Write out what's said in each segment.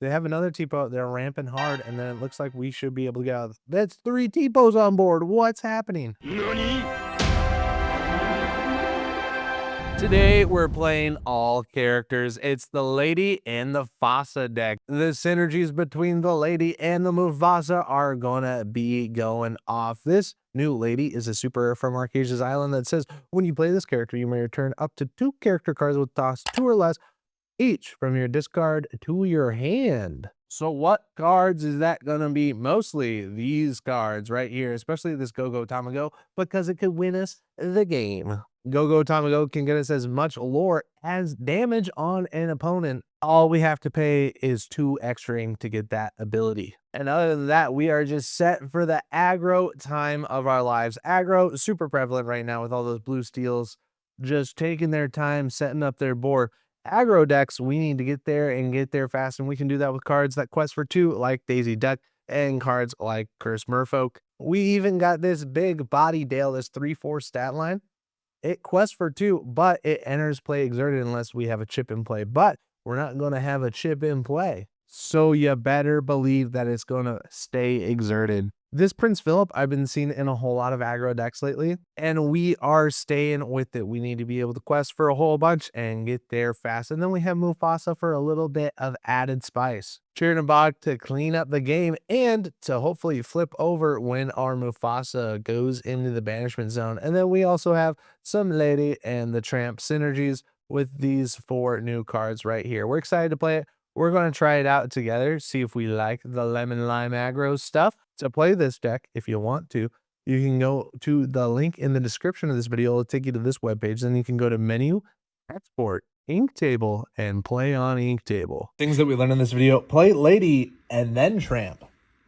They have another Tipo. They're ramping hard, and then it looks like we should be able to get out. That's 3 Tipos on board. What's happening? Today, we're playing all characters. It's the Lady and the Fasa deck. The synergies between the Lady and the Mufasa are gonna be going off. This new Lady is a super rare from Arcasia's Island that says, when you play this character, you may return up to 2 character cards with toss 2 or less each from your discard to your hand. So what cards is that gonna be? Mostly these cards right here, especially this Go-Go Tamago, because it could win us the game. Go-Go Tamago can get us as much lore as damage on an opponent. All we have to pay is 2 extra ink to get that ability. And other than that, we are just set for the aggro time of our lives. Aggro, super prevalent right now with all those blue steals just taking their time setting up their board. Aggro decks, we need to get there and get there fast, and we can do that with cards that quest for 2, like Daisy Duck, and cards like Curse Merfolk. We even got this big Body Dale, this 3/4 stat line. It quests for 2, but it enters play exerted unless we have a chip in play. But we're not going to have a chip in play, so you better believe that it's going to stay exerted. This Prince Philip, I've been seeing in a whole lot of aggro decks lately, and we are staying with it. We need to be able to quest for a whole bunch and get there fast. And then we have Mufasa for a little bit of added spice. Chernabog to clean up the game and to hopefully flip over when our Mufasa goes into the banishment zone. And then we also have some Lady and the Tramp synergies with these 4 new cards right here. We're excited to play it. We're going to try it out together, see if we like the lemon lime aggro stuff. To play this deck, if you want to, you can go to the link in the description of this video. It'll take you to this webpage. Then you can go to menu, export, inktable, and play on inktable. Things that we learned in this video: play Lady and then Tramp.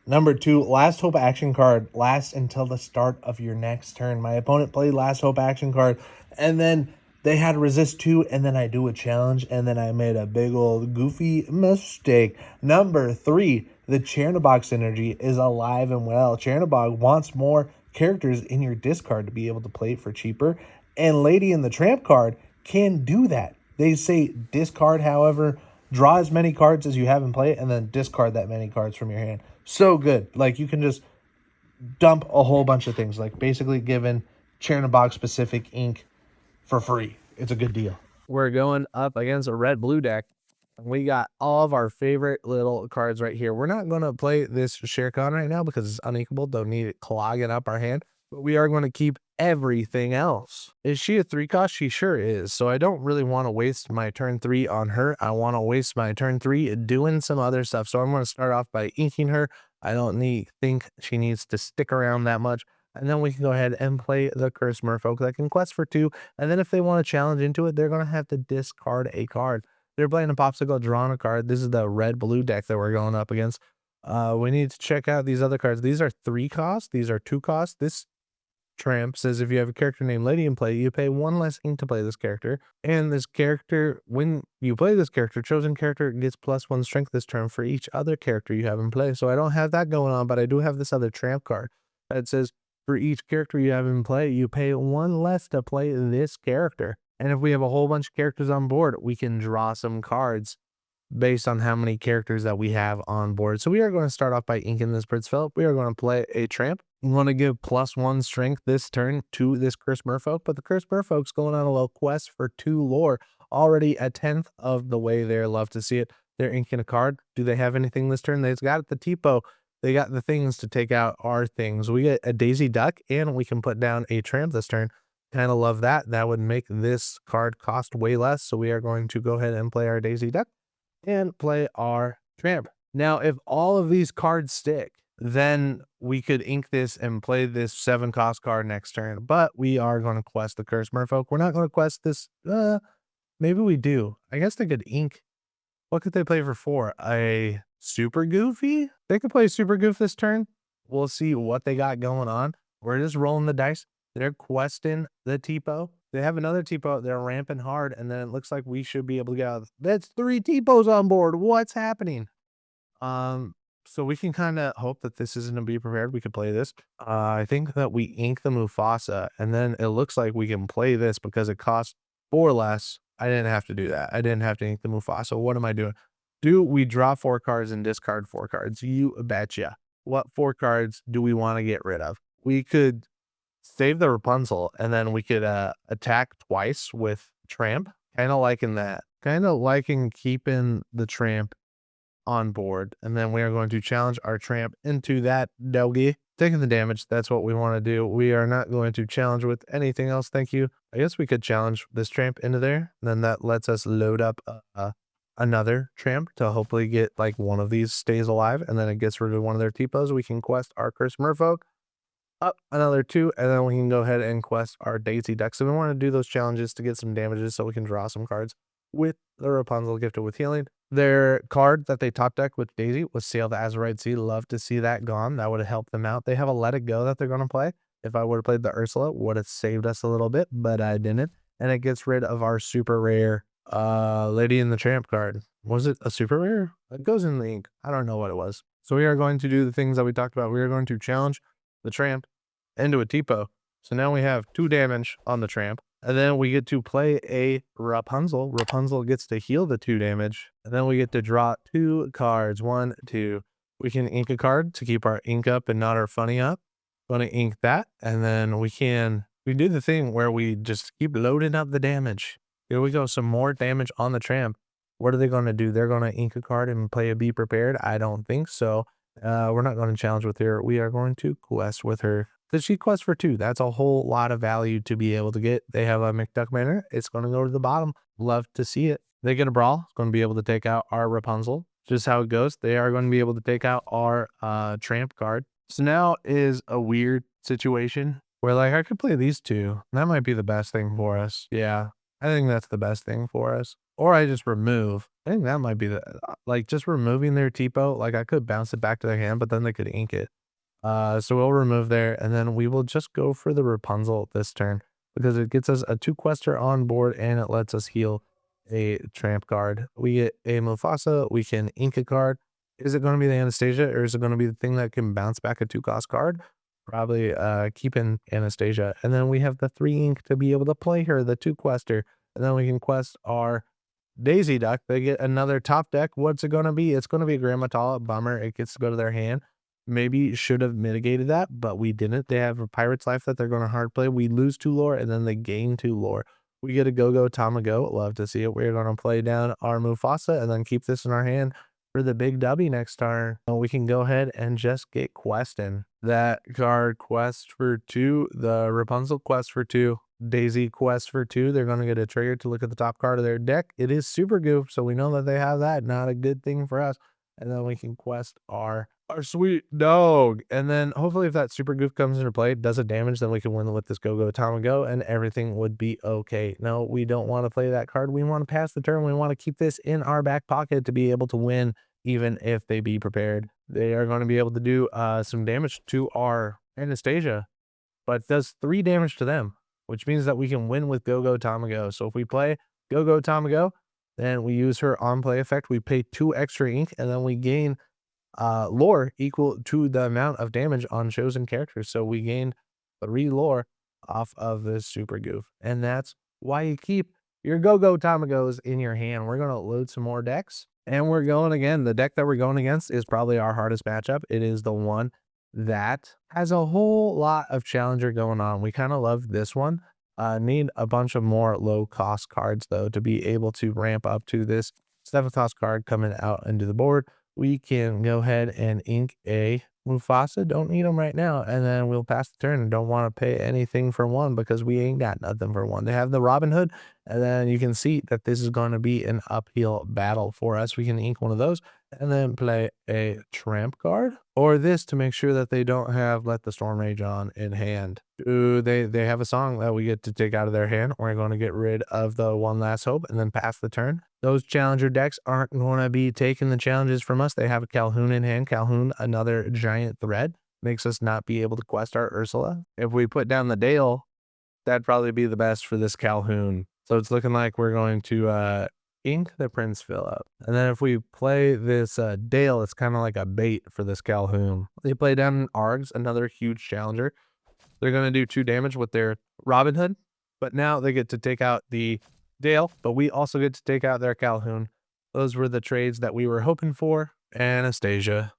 Number 2, last hope action card lasts until the start of your next turn. My opponent played last hope action card, and then they had resist 2, and then I do a challenge, and then I made a big old goofy mistake. Number 3, the chernabog synergy is alive and well. Chernabog wants more characters in your discard to be able to play it for cheaper, and Lady in the Tramp card can do that. They say discard, however, draw as many cards as you have in play, and then discard that many cards from your hand. So good. Like, you can just dump a whole bunch of things, like basically giving chernabog specific ink for free. It's a good deal. We're going up against a red-blue deck. We got all of our favorite little cards right here. We're not going to play this Shere Khan right now because it's uninkable. Don't need it clogging up our hand. But we are going to keep everything else. Is she a 3-cost? She sure is. So I don't really want to waste my turn 3 on her. I want to waste my turn 3 doing some other stuff. So I'm going to start off by inking her. I don't think she needs to stick around that much. And then we can go ahead and play the Curse Merfolk that can quest for 2. And then if they want to challenge into it, they're going to have to discard a card. They're playing a Popsicle, drawing a card. This is the red-blue deck that we're going up against. We need to check out these other cards. These are 3 costs. These are 2 costs. This Tramp says if you have a character named Lady in play, you pay 1 less ink to play this character. And this character, when you play this character, chosen character gets +1 strength this turn for each other character you have in play. So I don't have that going on, but I do have this other Tramp card that says for each character you have in play, you pay 1 less to play this character. And if we have a whole bunch of characters on board, we can draw some cards based on how many characters that we have on board. So we are going to start off by inking this Prince Philip. We are going to play a Tramp. We want to give +1 strength this turn to this Curse Merfolk, but the Curse Merfolk's going on a little quest for 2 lore. Already a 10th of the way there. Love to see it. They're inking a card. Do they have anything this turn? They've got the Tipo. They got the things to take out our things. We get a Daisy Duck, and we can put down a Tramp this turn. Kind of love that. That would make this card cost way less. So we are going to go ahead and play our Daisy Duck and play our Tramp. Now, if all of these cards stick, then we could ink this and play this 7-cost card next turn. But we are going to quest the Curse Merfolk. We're not going to quest this. Maybe we do. I guess they could ink. What could they play for 4? A Super Goofy? They could play Super Goof this turn. We'll see what they got going on. We're just rolling the dice. They're questing the Tipo. They have another Tipo. They're ramping hard, and then it looks like we should be able to get out. That's 3 Tipos on board. What's happening? So we can kind of hope that this isn't to be prepared. We could play this. I think that we ink the Mufasa, and then it looks like we can play this because it costs 4 less. I didn't have to do that. I didn't have to ink the Mufasa. What am I doing? Do we draw 4 cards and discard 4 cards? You betcha. What 4 cards do we want to get rid of? We could save the Rapunzel, and then we could attack twice with Tramp. Kind of liking that. Kind of liking keeping the Tramp on board. And then we are going to challenge our Tramp into that doggy. Taking the damage, that's what we want to do. We are not going to challenge with anything else, thank you. I guess we could challenge this Tramp into there. And then that lets us load up another Tramp to hopefully get like one of these stays alive. And then it gets rid of one of their T-pos. We can quest our Cursed Merfolk up another 2, and then we can go ahead and quest our Daisy Duck. So we want to do those challenges to get some damages so we can draw some cards with the Rapunzel gifted with healing. Their card that they top deck with Daisy was Sail the Azurite Sea. Love to see that gone. That would have helped them out. They have a Let It Go that they're going to play. If I would have played the Ursula, would have saved us a little bit, but I didn't. And it gets rid of our super rare Lady in the Tramp card. Was it a super rare? It goes in the ink. I don't know what it was. So we are going to do the things that we talked about. We are going to challenge the Tramp into a T-po. So now we have 2 damage on the Tramp. And then we get to play a Rapunzel. Rapunzel gets to heal the 2 damage. And then we get to draw 2 cards. 1, 2. We can ink a card to keep our ink up and not our funny up. Going to ink that. And then we do the thing where we just keep loading up the damage. Here we go. Some more damage on the Tramp. What are they going to do? They're going to ink a card and play a Be Prepared? I don't think so. We're not going to challenge with her. We are going to quest with her. Because she quests for 2. That's a whole lot of value to be able to get. They have a McDuck Manor. It's going to go to the bottom. Love to see it. They get a Brawl. It's going to be able to take out our Rapunzel. Just how it goes. They are going to be able to take out our Tramp card. So now is a weird situation where like I could play these 2. That might be the best thing for us. Yeah, I think that's the best thing for us. Or I just remove. I think that might be the, like just removing their T-po. Like I could bounce it back to their hand, but then they could ink it. So we'll remove there, and then we will just go for the Rapunzel this turn because it gets us a 2 quester on board and it lets us heal a Tramp card. We get a Mufasa. We can ink a card. Is it going to be the Anastasia, or is it going to be the thing that can bounce back a 2-cost card? Probably keeping Anastasia. And then we have the 3 ink to be able to play her, the 2 quester. And then we can quest our Daisy Duck. They get another top deck. What's it going to be? It's going to be a Grand Matala. Bummer. It gets to go to their hand. Maybe should have mitigated that, but we didn't. They have a Pirate's Life that they're going to hard play. We lose 2 lore, and then they gain 2 lore. We get a Go-Go Tamago. Love to see it. We're going to play down our Mufasa and then keep this in our hand for the big W next turn. We can go ahead and just get questing. That card quest for 2. The Rapunzel quest for 2. Daisy quest for 2. They're going to get a trigger to look at the top card of their deck. It is Super Goof, so we know that they have that. Not a good thing for us. And then we can quest our sweet dog. And then hopefully if that Super Goof comes into play, does it damage, then we can win with this Go-Go Tamago and everything would be okay. No, we don't want to play that card. We want to pass the turn. We want to keep this in our back pocket to be able to win, even if they be prepared. They are going to be able to do some damage to our Anastasia, but does 3 damage to them, which means that we can win with Go-Go Tamago. So if we play Go-Go Tamago, then we use her on play effect. We pay 2 extra ink, and then we gain lore equal to the amount of damage on chosen characters. So we gained 3 lore off of this Super Goof. And that's why you keep your Go-Go Tamagos in your hand. We're going to load some more decks. And we're going again. The deck that we're going against is probably our hardest matchup. It is the one that has a whole lot of challenger going on. We kind of love this one. Need a bunch of more low-cost cards, though, to be able to ramp up to this 7th-cost card coming out into the board. We can go ahead and ink a Mufasa. Don't need them right now. And then we'll pass the turn and don't want to pay anything for 1 because we ain't got nothing for 1. They have the Robin Hood. And then you can see that this is going to be an uphill battle for us. We can ink one of those and then play a Tramp card, or this to make sure that they don't have Let the Storm Rage On in hand. Ooh, they have a song that we get to take out of their hand. We're going to get rid of the One Last Hope and then pass the turn. Those challenger decks aren't going to be taking the challenges from us. They have a Calhoun in hand. Calhoun, another giant threat, makes us not be able to quest our Ursula. If we put down the Dale, that'd probably be the best for this Calhoun. So it's looking like we're going to ink the Prince Philip. And then if we play this Dale, it's kind of like a bait for this Calhoun. They play down Args, another huge challenger. They're going to do 2 damage with their Robin Hood, but now they get to take out the Dale, but we also get to take out their Calhoun. Those were the trades that we were hoping for. Anastasia.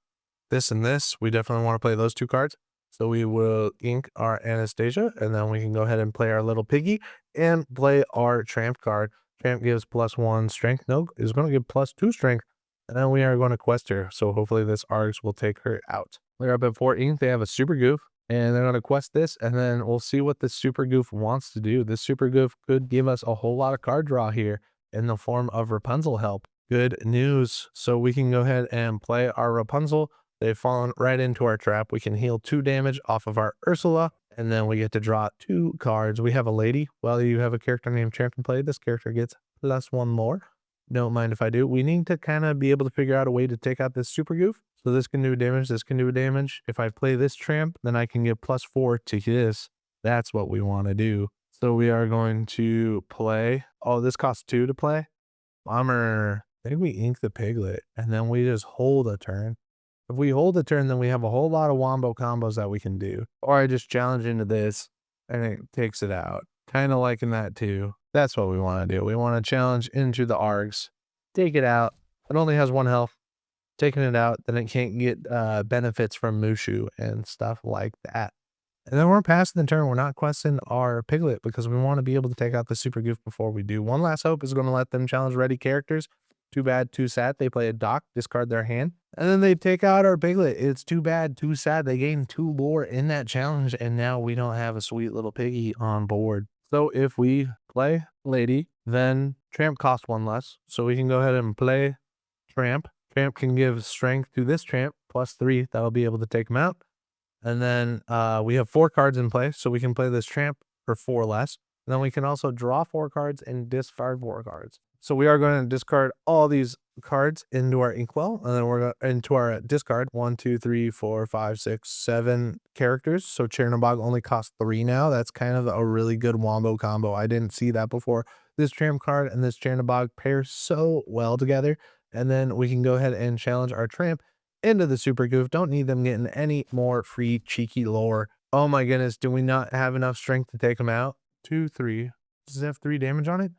This and this, we definitely want to play those 2 cards. So we will ink our Anastasia, and then we can go ahead and play our little piggy and play our Tramp card. Tramp gives +1 strength. No, is going to give +2 strength. And then we are going to quest her. So hopefully this Args will take her out. They're up at 4 ink. They have a super goof, and they're going to quest this, and then we'll see what this super goof wants to do. This super goof could give us a whole lot of card draw here in the form of Rapunzel help. Good news. So we can go ahead and play our Rapunzel. They've fallen right into our trap. We can heal 2 damage off of our Ursula, and then we get to draw 2 cards. We have a lady. Well, you have a character named Champ and play. This character gets +1 more. Don't mind if I do. We need to kind of be able to figure out a way to take out this super goof. So this can do damage. This can do damage. If I play this Tramp, then I can get +4 to this. That's what we want to do. So we are going to play. Oh, this costs 2 to play. Bummer. I think we ink the piglet, and then we just hold a turn. If we hold a turn, then we have a whole lot of wombo combos that we can do. Or I just challenge into this, and it takes it out. Kind of liking that too. That's what we want to do. We want to challenge into the Args. Take it out. It only has 1 health. Taking it out, then it can't get benefits from Mushu and stuff like that. And then we're passing the turn. We're not questing our piglet because we want to be able to take out the super goof before we do. One Last Hope is going to let them challenge ready characters. Too bad, too sad. They play a dock, discard their hand, and then they take out our piglet. It's too bad, too sad. They gained 2 lore in that challenge, and now we don't have a sweet little piggy on board. So if we play lady, then Tramp costs 1 less. So we can go ahead and play Tramp. Tramp can give strength to this Tramp, +3. That'll be able to take him out. And then we have 4 cards in play, so we can play this Tramp for 4 less. And then we can also draw 4 cards and discard 4 cards. So we are going to discard all these cards into our inkwell, and then we're going into our discard 1, 2, 3, 4, 5, 6, 7 characters. So Chernabog only costs 3 now. That's kind of a really good wombo combo. I didn't see that before. This Tramp card and this Chernabog pair so well together. And then we can go ahead and challenge our Tramp into the super goof. Don't need them getting any more free cheeky lore. Oh my goodness, do we not have enough strength to take them out? 2, 3. Does it have 3 damage on it?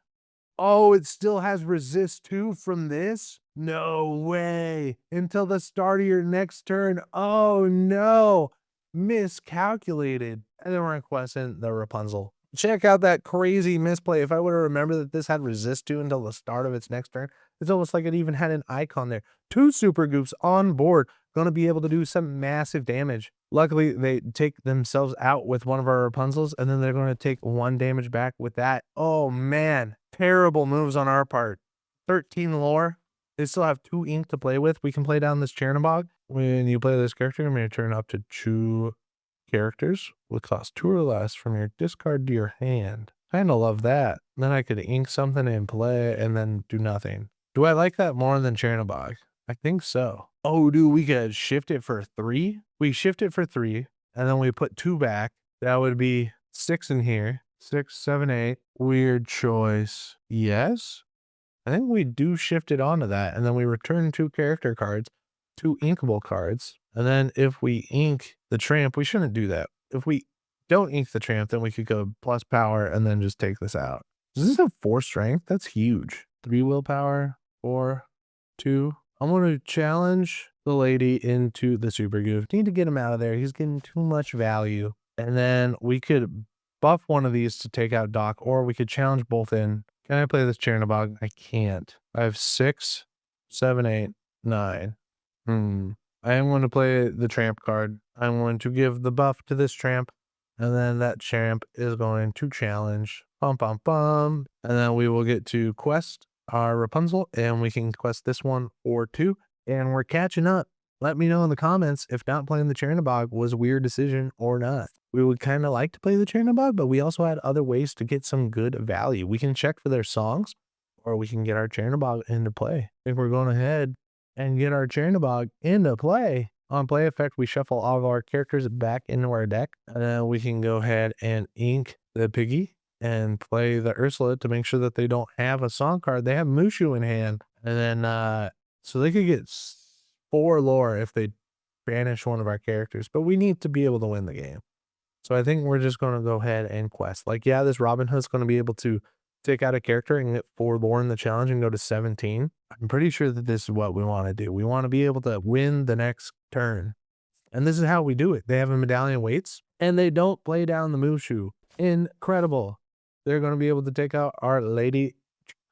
Oh, it still has resist 2 from this? No way. Until the start of your next turn. Oh no. Miscalculated. And then we're requesting the Rapunzel. Check out that crazy misplay. If I would have remembered that this had resist 2 until the start of its next turn, it's almost like it even had an icon there. 2 super goofs on board, going to be able to do some massive damage. Luckily, they take themselves out with one of our Rapunzels, and then they're going to take 1 damage back with that. Oh man, terrible moves on our part. 13 lore. They still have 2 ink to play with. We can play down this Chernabog. When you play this character, I'm going to turn up to 2 characters will cost 2 or less from your discard to your hand. Kinda love that. Then I could ink something and play and then do nothing. Do I like that more than Chernabog? I think so. Oh, dude, we could shift it for 3. We shift it for 3, and then we put 2 back. That would be 6 in here. 6, 7, 8. Weird choice. Yes? I think we do shift it onto that, and then we return 2 character cards, 2 inkable cards. And then if we ink the Tramp, we shouldn't do that. If we don't ink the Tramp, then we could go plus power and then just take this out. Does this have 4 strength? That's huge. 3 willpower, 4, 2. I'm going to challenge the lady into the super goof. Need to get him out of there. He's getting too much value. And then we could buff one of these to take out Doc, or we could challenge both in. Can I play this Chernabog? I can't. I have 6, 7, 8, 9. I am going to play the Tramp card. I'm going to give the buff to this Tramp, and then that Tramp is going to challenge. Bum, bum, bum. And then we will get to quest our Rapunzel, and we can quest this one or 2, and we're catching up. Let me know in the comments if not playing the Chernabog was a weird decision or not. We would kind of like to play the Chernabog, but we also had other ways to get some good value. We can check for their songs, or we can get our Chernabog into play. I think we're going ahead and get our Chernabog into play. On play effect, we shuffle all of our characters back into our deck, and then we can go ahead and ink the piggy and play the Ursula to make sure that they don't have a song card. They have Mushu in hand, and then so they could get 4 lore if they banish one of our characters, but we need to be able to win the game. So I think we're just going to go ahead and quest. Like, yeah, this Robin Hood's going to be able to take out a character and get Forlorn the challenge and go to 17. I'm pretty sure that this is what we want to do. We want to be able to win the next turn. And this is how we do it. They have a medallion waits and they don't play down the Mushu. Incredible. They're going to be able to take out our lady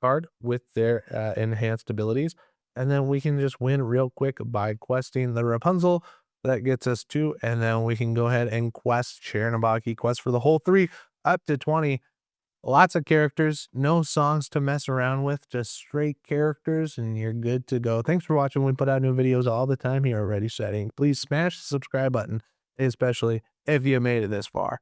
card with their enhanced abilities. And then we can just win real quick by questing the Rapunzel. That gets us 2. And then we can go ahead and quest chernabog quest for the whole 3 up to 20. Lots of characters, no songs to mess around with, just straight characters, and you're good to go. Thanks for watching. We put out new videos all the time here at Ready Setting. Please smash the subscribe button, especially if you made it this far.